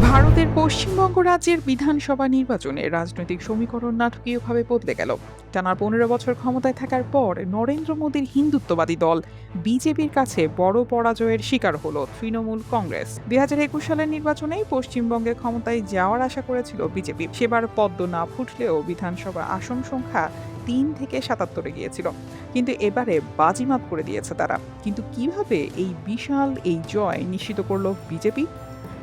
ভারতের পশ্চিমবঙ্গ রাজ্যের বিধানসভা নির্বাচনে রাজনৈতিক সমীকরণ নাটকীয়ভাবে বদলে গেল। টানা ১৫ বছর ক্ষমতায় থাকার পর নরেন্দ্র মোদীর হিন্দুত্ববাদী দল বিজেপির কাছে বড় পরাজয়ের শিকার হল তৃণমূল কংগ্রেস। ২০২১ সালের নির্বাচনেই পশ্চিমবঙ্গে ক্ষমতায় যাওয়ার আশা করেছিল বিজেপি। সেবার পদ্ম না ফুটলেও বিধানসভা আসন সংখ্যা ৩ থেকে ৭৭-এ গিয়েছিল। কিন্তু এবারে বাজিমাত করে দিয়েছে তারা। কিন্তু কিভাবে এই বিশাল জয় নিশ্চিত করল বিজেপি?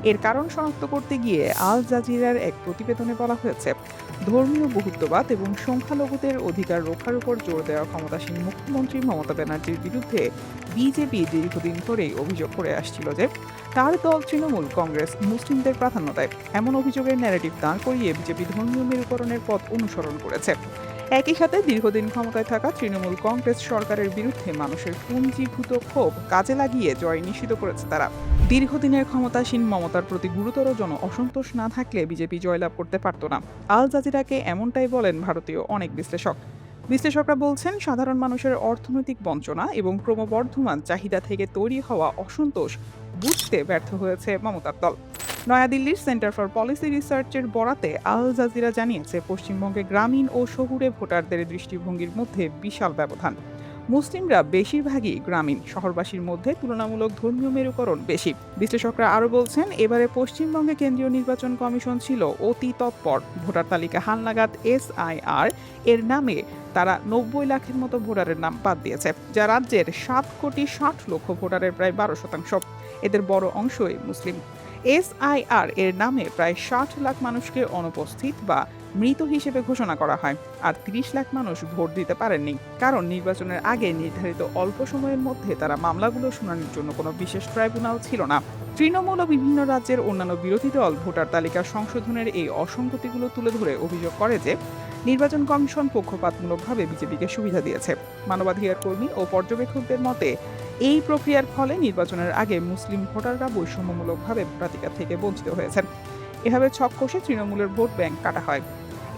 এর কারণ শনাক্ত করতে গিয়ে আল জাজিরার এক প্রতিবেদনে বলা হয়েছে, ধর্মীয় বহুত্ববাদ এবং সংখ্যালঘুদের অধিকার রক্ষার উপর জোর দেওয়া ক্ষমতাসীন মুখ্যমন্ত্রী মমতা ব্যানার্জির বিরুদ্ধে বিজেপি দীর্ঘদিন ধরেই অভিযোগ করে আসছিল যে তার দল তৃণমূল কংগ্রেস মুসলিমদের প্রাধান্য দেয়। এমন অভিযোগের ন্যারেটিভ দাঁড় করিয়ে বিজেপি ধর্মীয় মেরুকরণের পথ অনুসরণ করেছে। একই সাথে দীর্ঘদিন ক্ষমতায় থাকা তৃণমূল কংগ্রেস সরকারের বিরুদ্ধে মানুষের পুঞ্জীভূত ক্ষোভ কাজে লাগিয়ে জয় নিশ্চিত করেছে তারা। দীর্ঘদিনের ক্ষমতাসীন মমতার প্রতি গুরুতর অসন্তোষ না থাকলে বিজেপি জয়লাভ করতে পারত না। আল জাজিরাকে এমনটাই বলেন ভারতীয় অনেক বিশ্লেষকরা বলছেন, সাধারণ মানুষের অর্থনৈতিক বঞ্চনা এবং ক্রমবর্ধমান চাহিদা থেকে তৈরি হওয়া অসন্তোষ বুঝতে ব্যর্থ হয়েছে মমতার দল। নয়াদিল্লির সেন্টার ফর পলিসি রিসার্চের বরাতে আল জাজিরা জানিয়েছে, পশ্চিমবঙ্গে গ্রামীণ ও শহুরে ভোটারদের দৃষ্টিভঙ্গির মধ্যে বিশাল ব্যবধান। মুসলিমরা বেশিরভাগই গ্রামীণ, শহরবাসীর মধ্যে তুলনামূলক ধর্মীয় মেরুকরণ বেশি। বিশ্লেষকরা আরও বলছেন, এবারে পশ্চিমবঙ্গে কেন্দ্রীয় নির্বাচন কমিশন ছিল অতি তৎপর। ভোটার তালিকা হালনাগাদ SIR এর নামে তারা ৯০ লাখের মতো ভোটারের নাম বাদ দিয়েছে, যা রাজ্যের ৭,৬০,০০,০০০ ভোটারের প্রায় ১২%। এদের বড় অংশই মুসলিম। SIR এর নামে প্রায় ৬০ লাখ মানুষকে অনুপস্থিত বা মৃত হিসেবে ঘোষণা করা হয়, আর ৩০ লাখ মানুষ ভোট দিতে পারেননি, কারণ নির্বাচনের আগে নির্ধারিত অল্প সময়ের মধ্যে তারা মামলাগুলো শুনানির জন্য কোনো বিশেষ ট্রাইব্যুনাল ছিল না। তৃণমূল ও বিভিন্ন রাজ্যের অন্যান্য বিরোধী দল ভোটার তালিকা সংশোধনের এই অসঙ্গতিগুলো তুলে ধরে অভিযোগ করে যে নির্বাচন কমিশন পক্ষপাতমূলকভাবে বিজেপিকে সুবিধা দিয়েছে। মানবাধিকার কর্মী ও পর্যবেক্ষকদের মতে, এই প্রক্রিয়ার ফলে নির্বাচনের আগে মুসলিম ভোটাররা বৈষম্যমূলকভাবে ভোটাধিকার থেকে বঞ্চিত হয়েছেন। এভাবে ছক কষে তৃণমূলের ভোট ব্যাংক কাটা হয়।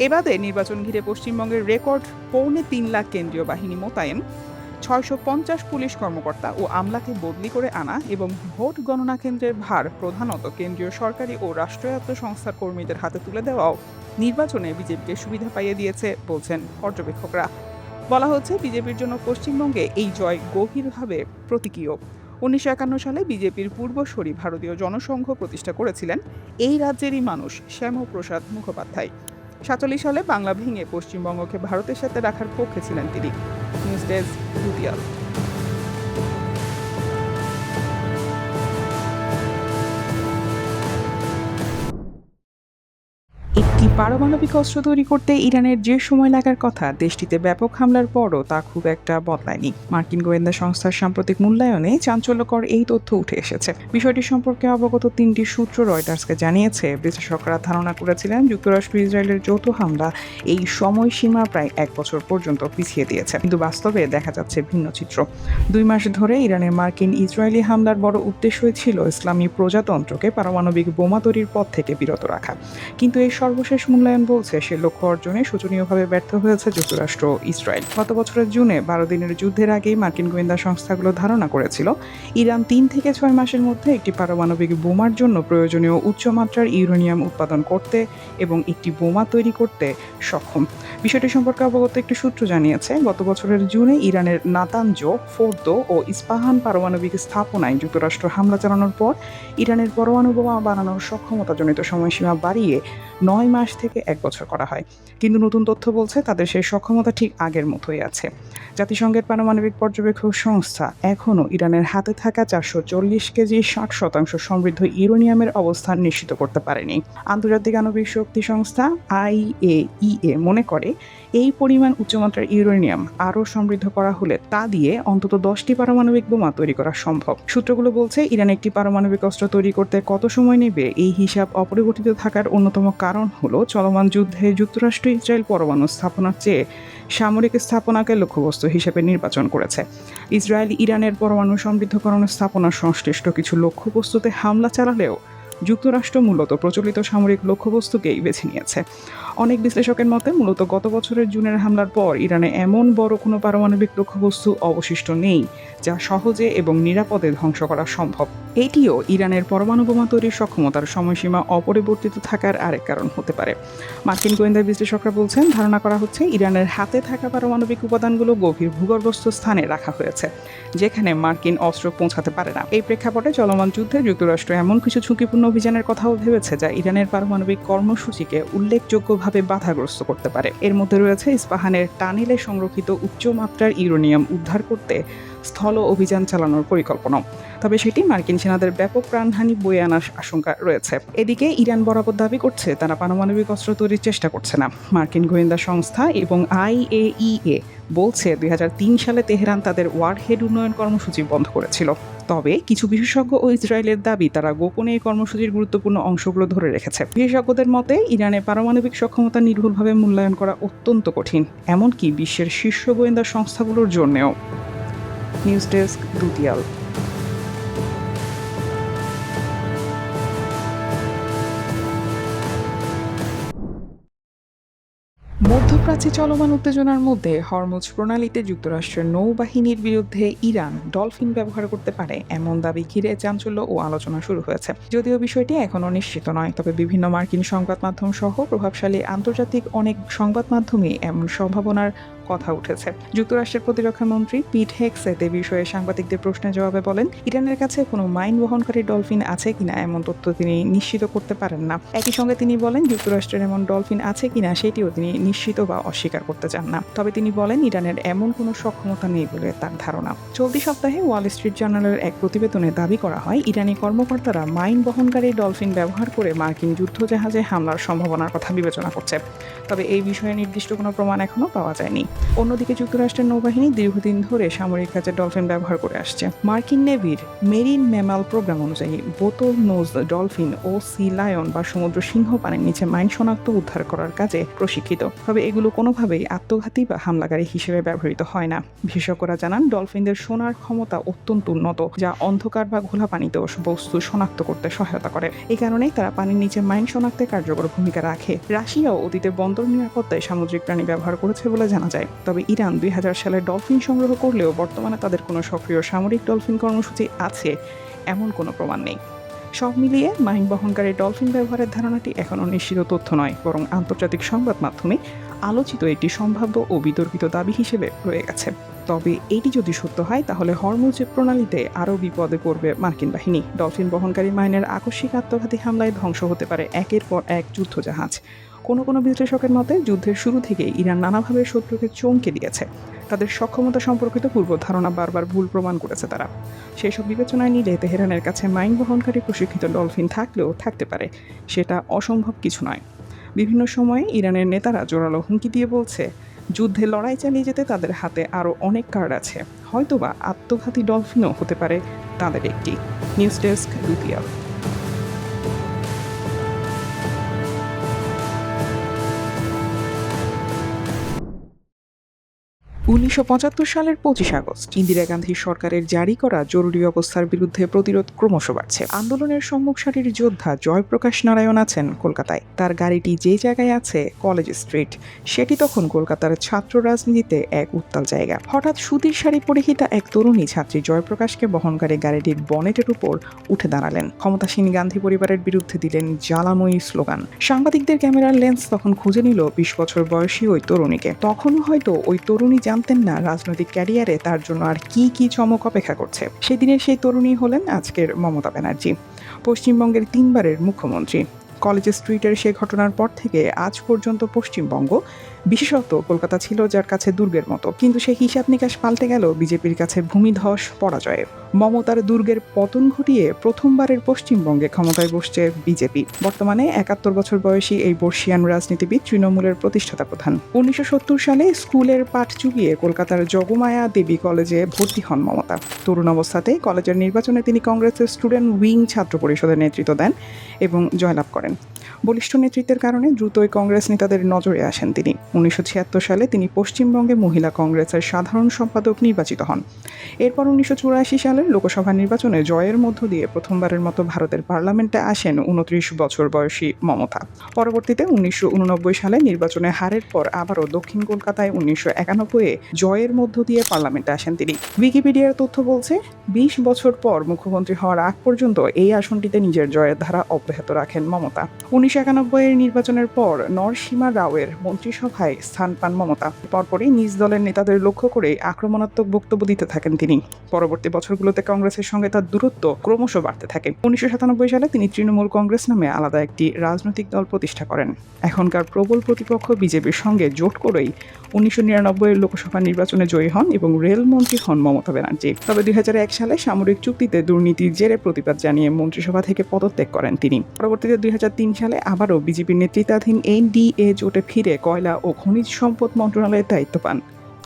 এবারে নির্বাচন ঘিরে পশ্চিমবঙ্গের রেকর্ড ৩.৫ লাখ কেন্দ্রীয় বাহিনী মোতায়েন, ৬৫০ পুলিশ কর্মকর্তা ও আমলাকে বদলি করে আনা এবং ভোট গণনা কেন্দ্রের ভার প্রধানত কেন্দ্রীয় সরকারি ও রাষ্ট্রায়ত্ত সংস্থার কর্মীদের হাতে তুলে দেওয়াও নির্বাচনে বিজেপিকে সুবিধা পাইয়ে দিয়েছে বলছেন পর্যবেক্ষকরা। বলা হচ্ছে, বিজেপির জন্য পশ্চিমবঙ্গে এই জয় গভীরভাবে প্রতীকীয়। ১৯৫১ সালে বিজেপির পূর্বসূরি ভারতীয় জনসংঘ প্রতিষ্ঠা করেছিলেন এই রাজ্যেরই মানুষ শ্যামপ্রসাদ মুখোপাধ্যায়। ৪৭ সালে বাংলা ভেঙে পশ্চিমবঙ্গকে ভারতের সাথে রাখার পক্ষে ছিলেন তিনি। নিউজ ডেস্ক, দুতিয়াল। একটি পারমাণবিক অস্ত্র তৈরি করতে ইরানের যে সময় লাগার কথা, দেশটিতে ব্যাপক হামলার পরও তা খুব একটা বদলায়নি। মার্কিন গোয়েন্দা সংস্থার সাম্প্রতিক মূল্যায়নে চাঞ্চল্যকর এই তথ্য উঠে এসেছে। বিষয়টি সম্পর্কে অবগত ৩টি সূত্র রয়টার্সকে জানিয়েছে, বিশ্লেষকরা ধারণা করেছিলেন যুক্তরাষ্ট্র ইসরায়েলের যৌথ হামলা এই সময়সীমা প্রায় ১ বছর পর্যন্ত পিছিয়ে দিয়েছে। কিন্তু বাস্তবে দেখা যাচ্ছে ভিন্ন চিত্র। ২ মাস ধরে ইরানের মার্কিন ইসরায়েলি হামলার বড় উদ্দেশ্যই ছিল ইসলামী প্রজাতন্ত্রকে পারমাণবিক বোমা তৈরির পথ থেকে বিরত রাখা। কিন্তু এই সর্বশেষ মূল্যায়ন বলছে, সে লক্ষ্য অর্জনে শোচনীয়ভাবে ব্যর্থ হয়েছে যুক্তরাষ্ট্র ইসরায়েল। গত বছরের জুনে ১২ দিনের যুদ্ধের আগেই মার্কিন গোয়েন্দা সংস্থাগুলো ধারণা করেছিল, ইরান ৩ থেকে ৬ মাসের মধ্যে একটি পারমাণবিক বোমার জন্য প্রয়োজনীয় উচ্চমাত্রার ইউরেনিয়াম উৎপাদন করতে এবং একটি বোমা তৈরি করতে সক্ষম। বিষয়টি সম্পর্কে অবগত একটি সূত্র জানিয়েছে, গত বছরের জুনে ইরানের নাতানজ, ফোর্দো ও ইস্পাহান পারমাণবিক স্থাপনায় যুক্তরাষ্ট্র হামলা চালানোর পর ইরানের পরমাণু বোমা বানানোর সক্ষমতাজনিত সময়সীমা বাড়িয়ে ৯ মাস থেকে ১ বছর করা হয়। কিন্তু নতুন তথ্য বলছে, তাদের সেই সক্ষমতা ঠিক আগের মতোই আছে। জাতিসংঘের পারমাণবিক পর্যবেক্ষক সংস্থা এখনও ইরানের হাতে থাকা ৪৪০ কেজি ৬০% সমৃদ্ধ ইউরেনিয়ামের অবস্থান নিশ্চিত করতে পারেনি। আন্তর্জাতিক আণবিক শক্তি সংস্থা IAEA মনে করে, এই পরিমাণ উচ্চমাত্রার ইউরেনিয়াম আরও সমৃদ্ধ করা হলে তা দিয়ে অন্তত ১০টি পারমাণবিক বোমা তৈরি করা সম্ভব। সূত্রগুলো বলছে, ইরান একটি পারমাণবিক অস্ত্র তৈরি করতে কত সময় নেবে এই হিসাব অপরিবর্তিত থাকার অন্যতম কারণ হলো চলমান যুদ্ধে যুক্তরাষ্ট্র ইসরায়েল পরমাণু স্থাপনার চেয়ে সামরিক স্থাপনাকে লক্ষ্যবস্তু হিসেবে নির্বাচন করেছে। ইসরায়েল ইরানের পরমাণু সমৃদ্ধকরণ স্থাপনার সংশ্লিষ্ট কিছু লক্ষ্যবস্তুতে হামলা চালালেও যুক্তরাষ্ট্র মূলত প্রচলিত সামরিক লক্ষ্যবস্তুকেই বেছে নিয়েছে। অনেক বিশ্লেষকের মতে, মূলত গত বছরের জুনের হামলার পর ইরানে এমন বড় কোনো পারমাণবিক লক্ষ্যবস্তু অবশিষ্ট নেই যা সহজে এবং নিরাপদে ধ্বংস করা সম্ভব। এটিও ইরানের পরমাণু বোমা তৈরির সক্ষমতার সময়সীমা অপরিবর্তিত থাকার আরেক কারণ হতে পারে। মার্কিন গোয়েন্দা বিশ্লেষকরা বলছেন, ধারণা করা হচ্ছে ইরানের হাতে থাকা পারমাণবিক উপাদানগুলো গভীর ভূগর্ভস্থ স্থানে রাখা হয়েছে, যেখানে মার্কিন অস্ত্র পৌঁছাতে পারে না। এই প্রেক্ষাপটে চলমান যুদ্ধে যুক্তরাষ্ট্র এমন কিছু ঝুঁকিপূর্ণ অভিযানের কথাও ভেবেছে যা ইরানের পারমাণবিক কর্মসূচিকে উল্লেখযোগ্যভাবে বাধাগ্রস্ত করতে পারে। এর মধ্যে রয়েছে ইস্পাহানের টানেলে সংরক্ষিত উচ্চমাত্রার ইউরেনিয়াম উদ্ধার করতে স্থল অভিযান চালানোর পরিকল্পনা, তবে সেটি মার্কিন সেনাদের ব্যাপক প্রাণহানি বয়ে আনার আশঙ্কা রয়েছে। এদিকে ইরান বরাবর দাবি করছে তারা পারমাণবিক অস্ত্র তৈরির চেষ্টা করছে না। মার্কিন গোয়েন্দা সংস্থা এবং IAEA বলছে 2003 সালে তেহরান তাদের ওয়ারহেড উন্নয়ন কর্মসূচি বন্ধ করেছিল। তবে কিছু বিশেষজ্ঞ ও ইসরায়েলের দাবি তারা গোপনে এই কর্মসূচির গুরুত্বপূর্ণ অংশগুলো ধরে রেখেছে। বিশেষজ্ঞদের মতে ইরানের পারমাণবিক সক্ষমতা নির্ভুলভাবে মূল্যায়ন করা অত্যন্ত কঠিন, এমনকি বিশ্বের শীর্ষ গোয়েন্দা সংস্থাগুলোর জন্যও। নিউজ ডেস্ক, দুতিয়াল। মধ্যপ্রাচ্যে চলমান উত্তেজনার মধ্যে হরমুজ প্রণালীতে যুক্তরাষ্ট্রের নৌবাহিনীর বিরুদ্ধে ইরান ডলফিন ব্যবহার করতে পারে এমন দাবি ঘিরে চাঞ্চল্য ও আলোচনা শুরু হয়েছে। যদিও বিষয়টি এখনও নিশ্চিত নয়, তবে বিভিন্ন মার্কিন সংবাদ মাধ্যম সহ প্রভাবশালী আন্তর্জাতিক অনেক সংবাদ মাধ্যমে এমন সম্ভাবনার কথা উঠেছে। যুক্তরাষ্ট্রের প্রতিরক্ষা মন্ত্রী পিট হেগসেথ এ বিষয়ে সাংবাদিকদের প্রশ্নের জবাবে বলেন, ইরানের কাছে কোনো মাইন বহনকারী ডলফিন আছে কিনা এমন তথ্য তিনি নিশ্চিত করতে পারেন না। একই সঙ্গে তিনি বলেন, যুক্তরাষ্ট্রের এমন ডলফিন আছে কিনা সেটিও তিনি নিশ্চিত বা অস্বীকার করতে চান না। তবে তিনি বলেন, ইরানের এমন কোনো সক্ষমতা নেই বলে তার ধারণা। চলতি সপ্তাহে ওয়াল স্ট্রিট জার্নালের এক প্রতিবেদনে দাবি করা হয়, ইরানি কর্মকর্তারা মাইন বহনকারী ডলফিন ব্যবহার করে মার্কিন যুদ্ধজাহাজে হামলার সম্ভাবনার কথা বিবেচনা করছে। তবে এই বিষয়ে নির্দিষ্ট কোনো প্রমাণ এখনও পাওয়া যায়নি। অন্যদিকে যুক্তরাষ্ট্রের নৌবাহিনী দীর্ঘদিন ধরে সামরিক কাজে ডলফিন ব্যবহার করে আসছে। মার্কিন নেভির মেরিন ম্যামাল প্রোগ্রাম অনুযায়ী বোতল নোজ ডলফিন ও সি লায়ন বা সমুদ্র সিংহ পানির নিচে মাইন শনাক্ত উদ্ধার করার কাজে প্রশিক্ষিত। তবে এগুলো কোনোভাবেই আত্মঘাতী বা হামলাকারী হিসেবে ব্যবহৃত হয় না। বিশেষজ্ঞরা জানান, ডলফিনদের সোনার ক্ষমতা অত্যন্ত উন্নত, যা অন্ধকার বা ঘোলা পানিতেও বস্তু শনাক্ত করতে সহায়তা করে। এই কারণেই তারা পানির নিচে মাইন শনাক্তে কার্যকর ভূমিকা রাখে। রাশিয়াও অতীতে বন্দর নিরাপত্তায় সামুদ্রিক প্রাণী ব্যবহার করেছে বলে জানা যায়। তবে ইরান 2000 সালে ডলফিন সংগ্রহ করলেও বর্তমানে তাদের কোনো সক্রিয় সামরিক ডলফিন কর্মসূচি আছে এমন কোনো প্রমাণ নেই। সব মিলিয়ে মাইন বহনকারী ডলফিন ব্যবহারের ধারণাটি এখনও নিশ্চিত তথ্য নয়, বরং আন্তর্জাতিক সংবাদ মাধ্যমে আলোচিত একটি সম্ভাব্য ও বিতর্কিত দাবি হিসেবে রয়ে গেছে। তবে এটি যদি সত্য হয়, তাহলে হরমুজ প্রণালীতে আরও বিপদে পড়বে মার্কিন বাহিনী। ডলফিন বহনকারী মাইনের আকস্মিক আত্মঘাতী হামলায় ধ্বংস হতে পারে একের পর এক যুদ্ধজাহাজ। কোনো বিশ্লেষকের মতে, যুদ্ধের শুরু থেকেই ইরান নানাভাবে শত্রুকে চমকে দিয়েছে। তাদের সক্ষমতা সম্পর্কিত পূর্ব ধারণা বারবার ভুল প্রমাণ করেছে তারা। সেসব বিবেচনায় নিলে তেহরানের কাছে মাইন বহনকারী প্রশিক্ষিত ডলফিন থাকলেও থাকতে পারে, সেটা অসম্ভব কিছু নয়। বিভিন্ন সময়ে ইরানের নেতারা জোরালো হুমকি দিয়ে বলছে, যুদ্ধে লড়াই চালিয়ে যেতে তাদের হাতে আরও অনেক কার্ড আছে, হয়তোবা আত্মঘাতী ডলফিনও হতে পারে তাদের একটি। News desk, দুতিয়াল। 1975 সালের 25 আগস্ট ইন্দিরা গান্ধী সরকারের জারি করা জরুরি অবস্থার বিরুদ্ধে প্রতিরোধ ক্রমশ বাড়ছে। আন্দোলনের সম্মুখ সারির যোদ্ধা জয়প্রকাশ নারায়ণ আছেন কলকাতায়। তার গাড়িটি যে জায়গায় আছে কলেজ স্ট্রিট, সেটি তখন কলকাতার ছাত্র রাজনীতিতে এক উত্তাল জায়গা। হঠাৎ সুতির শাড়ি পরিহিতা এক তরুণী ছাত্রী জয়প্রকাশকে বহনকারী গাড়িটির বনেটের উপর উঠে দাঁড়ালেন। ক্ষমতাসীন গান্ধী পরিবারের বিরুদ্ধে দিলেন জ্বালাময়ী স্লোগান। সাংবাদিকদের ক্যামেরার লেন্স তখন খুঁজে নিল 20 বছর বয়সী ওই তরুণীকে। তখনও হয়তো ওই তরুণী জানতেন না রাজনৈতিক ক্যারিয়ারে তার জন্য আর কি চমক অপেক্ষা করছে। সেদিনের সেই তরুণী হলেন আজকের মমতা ব্যানার্জি, পশ্চিমবঙ্গের 3 বারের মুখ্যমন্ত্রী। কলেজ স্ট্রিটের সেই ঘটনার পর থেকে আজ পর্যন্ত পশ্চিমবঙ্গ, বিশেষত কলকাতা ছিল যার কাছে দুর্গের মতো, কিন্তু সেই হিসাব নিকাশ পাল্টে গেল বিজেপির কাছে ভূমিধস পরাজয়ে। মমতার দুর্গের পতন ঘটিয়ে প্রথমবারের পশ্চিমবঙ্গে ক্ষমতায় বসছে বিজেপি। বর্তমানে 71 বছর বয়সী এই বর্ষিয়ান রাজনীতিবিদ তৃণমূলের প্রতিষ্ঠাতা প্রধান। 1970 সালে স্কুলের পাঠ চুকিয়ে কলকাতার জগমায়া দেবী কলেজে ভর্তি হন মমতা। তরুণ অবস্থাতেই কলেজের নির্বাচনে তিনি কংগ্রেসের স্টুডেন্ট উইং ছাত্র পরিষদের নেতৃত্ব দেন এবং জয়লাভ করেন। বলিষ্ঠ নেতৃত্বের কারণে দ্রুতই কংগ্রেস নেতাদের নজরে আসেন তিনি। 1976 সালে তিনি পশ্চিমবঙ্গে মহিলা কংগ্রেসের সাধারণ সম্পাদক নির্বাচিত হন। এরপর 1984 সালের লোকসভা নির্বাচনে জয়ের মধ্য দিয়ে প্রথমবারের মতো ভারতের পার্লামেন্টে আসেন 29 বছর বয়সী মমতা। পরবর্তীতে 1989 সালে নির্বাচনে হারের পর আবারও দক্ষিণ কলকাতায় 1991-এ জয়ের মধ্য দিয়ে পার্লামেন্টে আসেন তিনি। উইকিপিডিয়ার তথ্য বলছে 20 বছর পর মুখ্যমন্ত্রী হওয়ার আগ পর্যন্ত এই আসনটিতে নিজের জয়ের ধারা অব্যাহত রাখেন মমতা। 1991-এর নির্বাচনের পর নরসিমা রাওয়ের মন্ত্রিসভায় স্থান পান মমতা। পরপরই নিজ দলের নেতাদের লক্ষ্য করে আক্রমণাত্মক বক্তব্য দিতে থাকেন তিনি। পরবর্তী বছরগুলোতে কংগ্রেসের সঙ্গে তার দূরত্ব ক্রমশ বাড়তে থাকে। 1997 সালে তিনি তৃণমূল কংগ্রেস নামে আলাদা একটি রাজনৈতিক দল প্রতিষ্ঠা করেন। এখনকার প্রবল প্রতিপক্ষ বিজেপির সঙ্গে জোট করেই 1999-এর লোকসভা নির্বাচনে জয়ী হন এবং রেলমন্ত্রী হন মমতা ব্যানার্জি। তবে 2001 সালে সামরিক চুক্তিতে দুর্নীতির জেরে প্রতিবাদ জানিয়ে মন্ত্রিসভা থেকে পদত্যাগ করেন তিনি। পরবর্তীতে 2003 সালে আবারও বিজেপির নেতৃত্বাধীন এনডিএ জোটে ফিরে কয়লা ও খনিজ সম্পদ মন্ত্রণালয়ের দায়িত্ব পান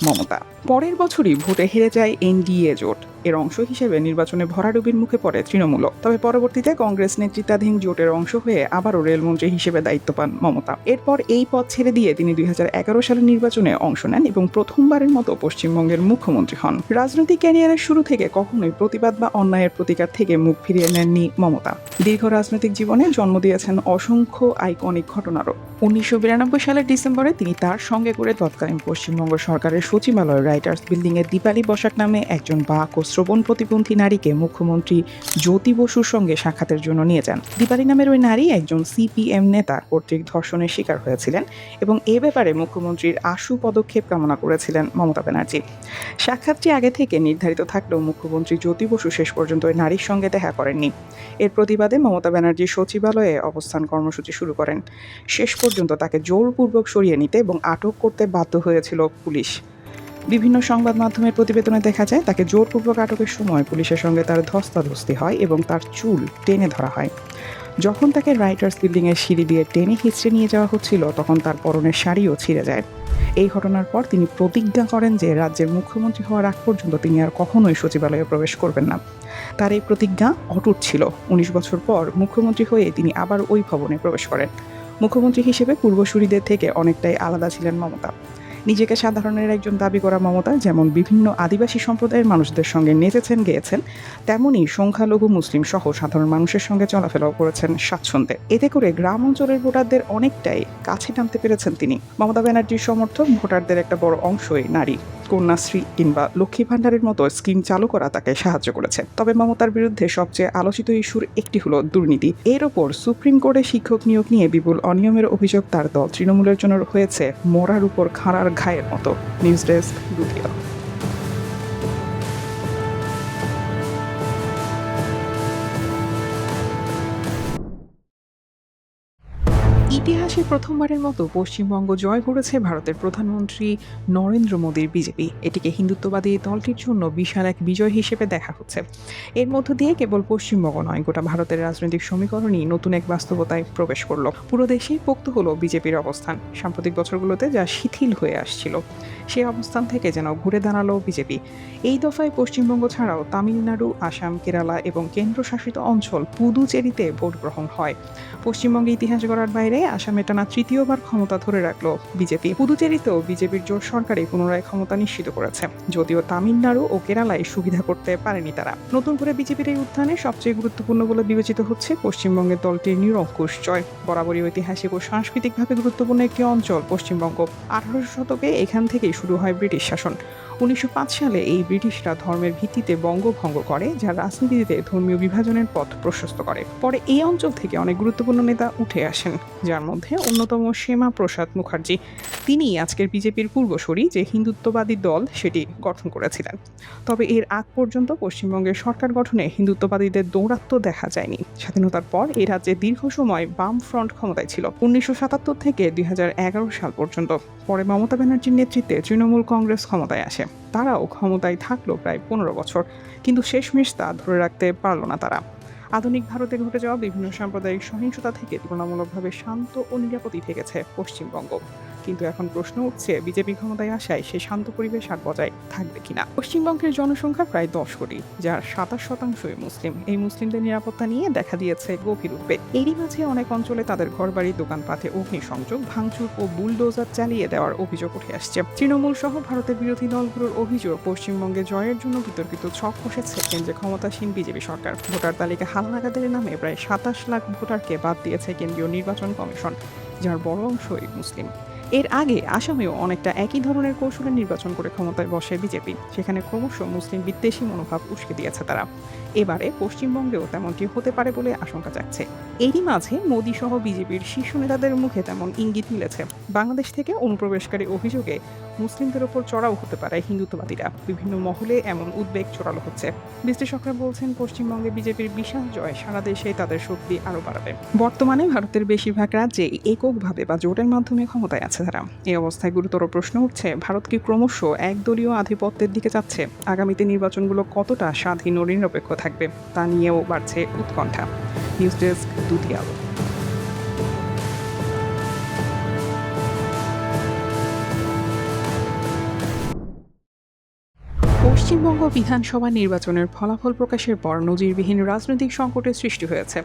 মমতা। পরের বছরই ভোটে হেরে যায় এনডিএ জোট। এর অংশ হিসেবে নির্বাচনে ভরাডুবির মুখে পড়ে তৃণমূল। তবে পরবর্তীতে কংগ্রেস নেতৃত্বাধীন জোটের অংশ হয়ে আবারও রেলমন্ত্রী হিসেবে দায়িত্ব পান মমতা। এরপর এই পদ ছেড়ে দিয়ে তিনি 2011 সালের নির্বাচনে অংশ নেন এবং প্রথমবারের মতো পশ্চিমবঙ্গের মুখ্যমন্ত্রী হন। রাজনৈতিক ক্যারিয়ারের শুরু থেকে কখনোই প্রতিবাদ বা অন্যায়ের প্রতিকার থেকে মুখ ফিরিয়ে নেননি মমতা। দীর্ঘ রাজনৈতিক জীবনে জন্ম দিয়েছেন অসংখ্য আইকনিক ঘটনারও। 1992 সালের ডিসেম্বরে তিনি তার সঙ্গে করে তৎকালীন পশ্চিমবঙ্গ সরকারের সচিবালয় রাইটার্স বিল্ডিংয়ে দীপালি বসাক নামে একজন বাক ও শ্রবণ প্রতিবন্ধী নারীকে মুখ্যমন্ত্রী জ্যোতি বসুর সঙ্গে সাক্ষাতের জন্য নিয়ে যান। দীপালি নামের ওই নারী একজন সিপিএম নেতা কর্তৃক ধর্ষণের শিকার হয়েছিলেন এবং এ ব্যাপারে মুখ্যমন্ত্রীর আশু পদক্ষেপ কামনা করেছিলেন মমতা ব্যানার্জি। সাক্ষাৎটি আগে থেকে নির্ধারিত থাকলেও মুখ্যমন্ত্রী জ্যোতি বসু শেষ পর্যন্ত ওই নারীর সঙ্গে দেখা করেননি। এর প্রতিবাদে মমতা ব্যানার্জি সচিবালয়ে অবস্থান কর্মসূচি শুরু করেন। শেষ পর্যন্ত তাকে জোরপূর্বক সরিয়ে নিতে এবং আটক করতে বাধ্য হয়েছিল পুলিশ। বিভিন্ন সংবাদ মাধ্যমের প্রতিবেদনে দেখা যায় তাকে জোরপূর্বক আটকের সময় পুলিশের সঙ্গে তার ধস্তাধস্তি হয় এবং তার চুল টেনে ধরা হয়। যখন তাকে রাইটার্স বিল্ডিংয়ের সিঁড়ি দিয়ে টেনে হিঁচড়ে নিয়ে যাওয়া হচ্ছিল তখন তার পরনের শাড়িও ছিঁড়ে যায়। এই ঘটনার পর তিনি প্রতিজ্ঞা করেন যে রাজ্যের মুখ্যমন্ত্রী হওয়ার আগ পর্যন্ত তিনি আর কখনোই সচিবালয়ে প্রবেশ করবেন না। তার এই প্রতিজ্ঞা অটুট ছিল। 19 বছর পর মুখ্যমন্ত্রী হয়ে তিনি আবার ওই ভবনে প্রবেশ করেন। মুখ্যমন্ত্রী হিসেবে পূর্বসূরিদের থেকে অনেকটাই আলাদা ছিলেন মমতা। নিজেকে সাধারণের একজন দাবি করা মমতা যেমন বিভিন্ন আদিবাসী সম্প্রদায়ের মানুষদের সঙ্গে নেচেছেন গেয়েছেন, তেমনি সংখ্যালঘু মুসলিম সহ সাধারণ মানুষের সঙ্গে চলাফেরাও করেছেন স্বাচ্ছন্দ্যে। এতে করে গ্রাম অঞ্চলের ভোটারদের অনেকটাই কাছে টানতে পেরেছেন তিনি। মমতা ব্যানার্জির সমর্থক ভোটারদের একটা বড় অংশই নারী। কন্যাশ্রী কিংবা লক্ষ্মী ভাণ্ডারের মতো স্কিম চালু করা তাকে সাহায্য করেছে। তবে মমতার বিরুদ্ধে সবচেয়ে আলোচিত ইস্যুর একটি হলো দুর্নীতি। এর ওপর সুপ্রিম কোর্টে শিক্ষক নিয়োগ নিয়ে বিপুল অনিয়মের অভিযোগ তার দল তৃণমূলের জন্য হয়েছে মরার উপর খাঁড়ার ঘায়ের মতো। নিউজ ডেস্ক, দুটিয়া। ইতিহাসে প্রথমবারের মতো পশ্চিমবঙ্গ জয় করেছে ভারতের প্রধানমন্ত্রী নরেন্দ্র মোদীর বিজেপি। এটিকে হিন্দুত্ববাদী দলটির জন্য বিশাল এক বিজয় হিসেবে দেখা হচ্ছে। এর মধ্য দিয়ে কেবল পশ্চিমবঙ্গ নয়, গোটা ভারতের রাজনৈতিক সমীকরণই নতুন এক বাস্তবতায় প্রবেশ করল। পুরো দেশেই পোক্ত হলো বিজেপির অবস্থান। সাম্প্রতিক বছরগুলোতে যা শিথিল হয়ে আসছিল সেই অবস্থান থেকে যেন ঘুরে দাঁড়ালো বিজেপি। এই দফায় পশ্চিমবঙ্গ ছাড়াও তামিলনাড়ু, আসাম, কেরালা এবং কেন্দ্রশাসিত অঞ্চল পুদুচেরিতে ভোট গ্রহণ হয়। পশ্চিমবঙ্গে ইতিহাস গড়ার বাইরে আসামে টানা তৃতীয়বার ক্ষমতা ধরে রাখলো বিজেপি। পুদুচেরিতেও বিজেপির জোট সরকারই পুনরায় ক্ষমতা নিশ্চিত করেছে, যদিও তামিলনাড়ু ও কেরালায় সুবিধা করতে পারেনি তারা। নতুন করে বিজেপির এই উত্থানে সবচেয়ে গুরুত্বপূর্ণ বলে বিবেচিত হচ্ছে পশ্চিমবঙ্গের দলটির নিরঙ্কুশ জয়। বরাবরই ঐতিহাসিক ও সাংস্কৃতিকভাবে গুরুত্বপূর্ণ একটি অঞ্চল পশ্চিমবঙ্গ। 18শো শতকে এখান থেকেই শুরু হয় ব্রিটিশ শাসন। 1905 সালে এই ব্রিটিশরা ধর্মের ভিত্তিতে বঙ্গভঙ্গ করে, যা রাজনীতিতে ধর্মীয় বিভাজনের পথ প্রশস্ত করে। পরে এই অঞ্চল থেকে অনেক গুরুত্বপূর্ণ নেতা উঠে আসেন, যার মধ্যে অন্যতম শ্যামা প্রসাদ মুখার্জি। তিনি আজকের বিজেপির পূর্বসূরি যে হিন্দুত্ববাদী দল সেটি গঠন করেছিলেন। তবে এর আগ পর্যন্ত পশ্চিমবঙ্গের সরকার গঠনে হিন্দুত্ববাদীদের দৌরাত্ম্য দেখা যায়নি। স্বাধীনতার পর এই রাজ্যে দীর্ঘ সময় বাম ফ্রন্ট ক্ষমতায় ছিল, 1977 থেকে 2011 সাল পর্যন্ত। পরে মমতা ব্যানার্জির নেতৃত্বে তৃণমূল কংগ্রেস ক্ষমতায় আসে। তারাও ক্ষমতায় থাকলো প্রায় 15 বছর, কিন্তু শেষমেশ তা ধরে রাখতে পারল না তারা। আধুনিক ভারতে ঘটে যাওয়া বিভিন্ন সাম্প্রদায়িক সহিংসতা থেকে তুলনামূলকভাবে শান্ত ও নিরাপদই থেকেছে পশ্চিমবঙ্গ। কিন্তু এখন প্রশ্ন উঠছে বিজেপি ক্ষমতায় আসায় সে শান্ত পরিবেশ আর বজায় থাকবে কিনা। পশ্চিমবঙ্গের জনসংখ্যা প্রায় 10 কোটি, যার 27% মুসলিম। এই মুসলিমদের নিরাপত্তা নিয়ে দেখা দিয়েছে গভীর উদ্বেগ। এরই মাঝে অনেক অঞ্চলে তাদের ঘরবাড়ি, দোকানপাটে অগ্নিসংযোগ, ভাঙচুর ও বুলডোজার চালিয়ে দেওয়ার অভিযোগ উঠে আসছে। তৃণমূল সহ ভারতের বিরোধী দলগুলোর অভিযোগ, পশ্চিমবঙ্গে জয়ের জন্য বিতর্কিত ছক কষেছে কেন্দ্রে ক্ষমতাসীন বিজেপি সরকার। ভোটার তালিকা হালনাগাদের নামে প্রায় 27 লাখ ভোটারকে বাদ দিয়েছে কেন্দ্রীয় নির্বাচন কমিশন, যার বড় অংশই মুসলিম। এর আগে আসামেও অনেকটা একই ধরনের কৌশলে নির্বাচন করে ক্ষমতায় বসে বিজেপি। সেখানে ক্রমশ মুসলিম বিদ্বেষী মনোভাব উস্কে দিয়েছে তারা। এবারে পশ্চিমবঙ্গেও তেমনটি হতে পারে বলে আশঙ্কা যাচ্ছে। এরই মাঝে মোদী সহ বিজেপির শীর্ষ নেতাদের মুখে তেমন ইঙ্গিত মিলেছে। বাংলাদেশ থেকে অনুপ্রবেশকারী অভিযোগে মুসলিমদের ওপর চড়াও হতে পারে হিন্দুত্ববাদীরা। বিভিন্ন মহলে এমন উদ্বেগ ছড়ানো হচ্ছে। বিশ্লেষকরা বলছেন, পশ্চিমবঙ্গে বিজেপির বিশাল জয় সারা দেশে তাদের শক্তি আরও বাড়াবে। বর্তমানে ভারতের বেশিরভাগ রাজ্যে এককভাবে বা জোটের মাধ্যমে ক্ষমতায় আছে তারা। এই অবস্থায় গুরুতর প্রশ্ন উঠছে, ভারত কি ক্রমশ একদলীয় আধিপত্যের দিকে যাচ্ছে? আগামীতে নির্বাচনগুলো কতটা স্বাধীন ও নিরপেক্ষ থাকবে তা নিয়েও বাড়ছে উৎকণ্ঠা। নিউজ ডেস্ক, দুটি আলো। পশ্চিমবঙ্গ বিধানসভা নির্বাচনের ফলাফল প্রকাশের পর নজিরবিহীন রাজনৈতিক সংকটের সৃষ্টি হয়েছে।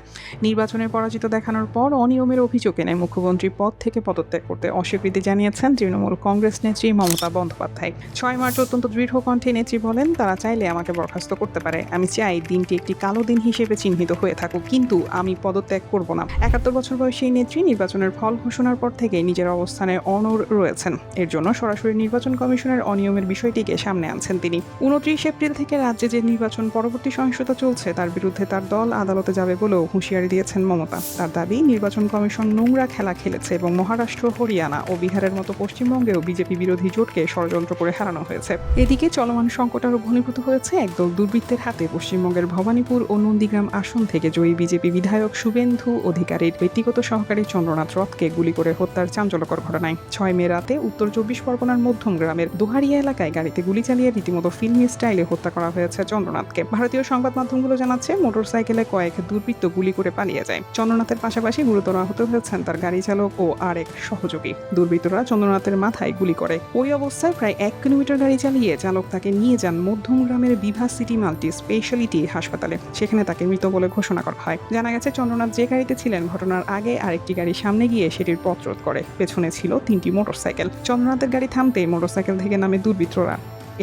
নির্বাচনে পরাজিত দেখানোর পর অনিয়মের অভিযোগ এনে মুখ্যমন্ত্রী পদ থেকে পদত্যাগ করতে অস্বীকৃতি জানিয়েছেন তৃণমূল কংগ্রেস নেত্রী মমতা বন্দ্যোপাধ্যায়। 6 মার্চ অত্যন্ত দৃঢ় কণ্ঠে নেত্রী বলেন, তারা চাইলে আমাকে বরখাস্ত করতে পারে। আমি চাই দিনটি একটি কালো দিন হিসেবে চিহ্নিত হয়ে থাকুক, কিন্তু আমি পদত্যাগ করব না। 71 বছর বয়সী এই নেত্রী নির্বাচনের ফল ঘোষণার পর থেকে নিজের অবস্থানে অনড় রয়েছেন। এর জন্য সরাসরি নির্বাচন কমিশনের অনিয়মের বিষয়টিকে সামনে আনছেন তিনি। 29 এপ্রিল থেকে রাজ্যে যে নির্বাচন পরবর্তী সহিংসতা চলছে তার বিরুদ্ধে তার দল আদালতে যাবে বলেও হুঁশিয়ারি দিয়েছেন মমতা। তার দাবি, নির্বাচন কমিশন নোংরা খেলা খেলেছে এবং মহারাষ্ট্র, হরিয়ানা ও বিহারের মতো পশ্চিমবঙ্গেও বিজেপি বিরোধী জোটকে ষড়যন্ত্র করে হারানো হয়েছে। এদিকে চলমান সংকট আরও ঘনীভূত হয়েছে একদল দুর্বৃত্তের হাতে। পশ্চিমবঙ্গের ভবানীপুর ও নন্দীগ্রাম আসন থেকে জয়ী বিজেপি বিধায়ক শুভেন্দু অধিকারীর ব্যক্তিগত সহকারী চন্দ্রনাথ রথকে গুলি করে হত্যার চাঞ্চল্যকর ঘটনায় 6 মে রাতে উত্তর 24 পরগনার মধ্যম গ্রামের দোহারিয়া এলাকায় গাড়িতে গুলি চালিয়ে রীতিমতো ফিল্মি স্টাইলে হত্যা করা হয়েছে চন্দ্রনাথকে। ভারতীয় সংবাদ মাধ্যমগুলো জানাচ্ছে, মোটরসাইকেলে কয়েক দুর্বৃত্ত গুলি করে পালিয়ে যায়। চন্দ্রনাথের পাশাপাশি গুরুতর আহত হয়েছেন তার গাড়ি চালক ও আরেক সহযোগী। দুর্বৃত্তরা চন্দ্রনাথের মাথায় গুলি করে। ওই অবস্থায় প্রায় 1 কিলোমিটার গাড়ি চালিয়ে চালক তাকে নিয়ে যান মধ্যম গ্রামের বিভা সিটি মাল্টি স্পেশালিটি হাসপাতালে। সেখানে তাকে মৃত বলে ঘোষণা করা হয়। জানা গেছে, চন্দ্রনাথ যে গাড়িতে ছিলেন ঘটনার আগে আরেকটি গাড়ি সামনে গিয়ে সেটির পথ রোধ করে। পেছনে ছিল 3টি মোটরসাইকেল। চন্দ্রনাথের গাড়ি থামতেই মোটরসাইকেল থেকে নামে দুর্বৃত্তরা।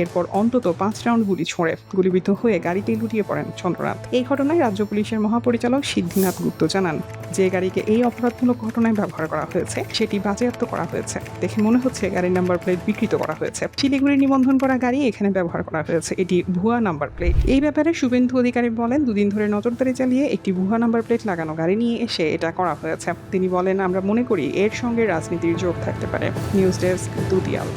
এরপর অন্তত 5 রাউন্ড গুলি ছোঁড়ে। গুলিবিদ্ধ হয়ে গাড়িতে লুটিয়ে পড়েন চন্দ্রনাথ। এই ঘটনায় রাজ্য পুলিশের মহাপরিচালক সিদ্ধিনাথ গুপ্ত জানান, যে গাড়িকে এই অপরাধমূলক ঘটনায় ব্যবহার করা হয়েছে সেটি বাজেয়াপ্ত করা হয়েছে। দেখে মনে হচ্ছে গাড়ির নাম্বার প্লেট বিকৃত করা হয়েছে। শিলিগুড়ি নিবন্ধন করা গাড়ি এখানে ব্যবহার করা হয়েছে, এটি ভুয়া নাম্বার প্লেট। এই ব্যাপারে শুভেন্দু অধিকারী বলেন, 2 দিন ধরে নজরদারি চালিয়ে একটি ভুয়া নাম্বার প্লেট লাগানো গাড়ি নিয়ে এসে এটা করা হয়েছে। তিনি বলেন, আমরা মনে করি এর সঙ্গে রাজনীতির যোগ থাকতে পারে। নিউজ ডেস্ক, দুটি আলো।